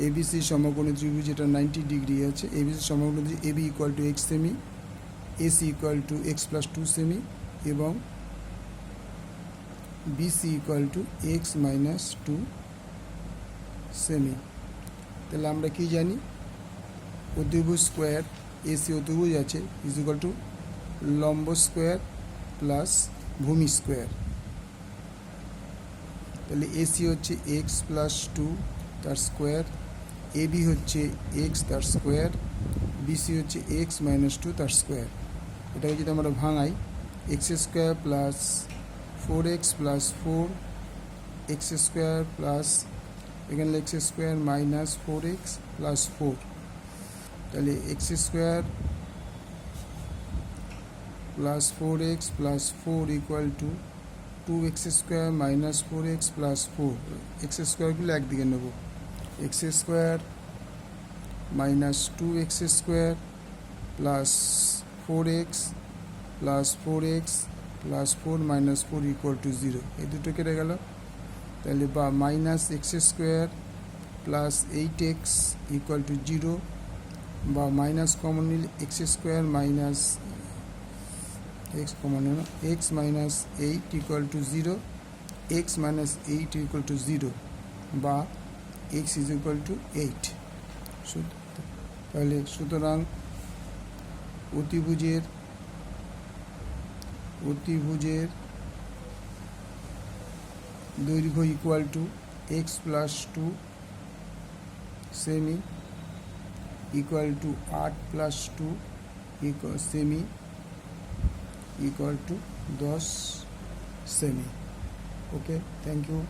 ABC সমকোণী ত্রিভুজ এটা 90 ডিগ্রি আছে। এবিসি সমকোণী ত্রিভুজ এবি ইকুয়াল টু এক্স সেমি, AC equal to X plus 2 সেমি এবং BC equal to X minus 2 সেমি। তাহলে আমরা কি জানি, অতিভুজ স্কোয়ার এসি অতিভুজ আছে ইজ ইকুয়াল টু লম্ব স্কোয়ার প্লাস ভূমি স্কোয়ার। তাহলে এসি হচ্ছে এক্স প্লাস 2 তার স্কোয়ার, এবি হচ্ছে এক্স তার স্কোয়ার, বিসি হচ্ছে এক্স মাইনাস 2 তার স্কোয়ার। এটাকে যদি আমরা ভাঙাই, X square plus 4x plus 4 X square plus এখানে X square minus 4x plus 4। তাহলে X square plus 4x plus 4 equal to 2x square minus 4x plus 4। X স্কোয়ারগুলো একদিকে নেব, X square minus 2x square plus 4x plus 4x plus 4 minus 4 equal to 0। এই দুটো কেটে গেল। তাহলে বা minus X square plus 8x equal to 0 বা মাইনাস কমন নিলে X square minus X common নিল x minus 8 equal to 0, x minus 8 equal to 0 বা এক্স ইজ ইকুয়াল টু 8। তাহলে সুতরাং অতিভুজের দৈর্ঘ্য ইকুয়াল টু এক্স প্লাস 2 সেমি ইকুয়াল টু 8 প্লাস 2 সেমি ইকুয়াল টু 10 সেমি। Okay, thank you.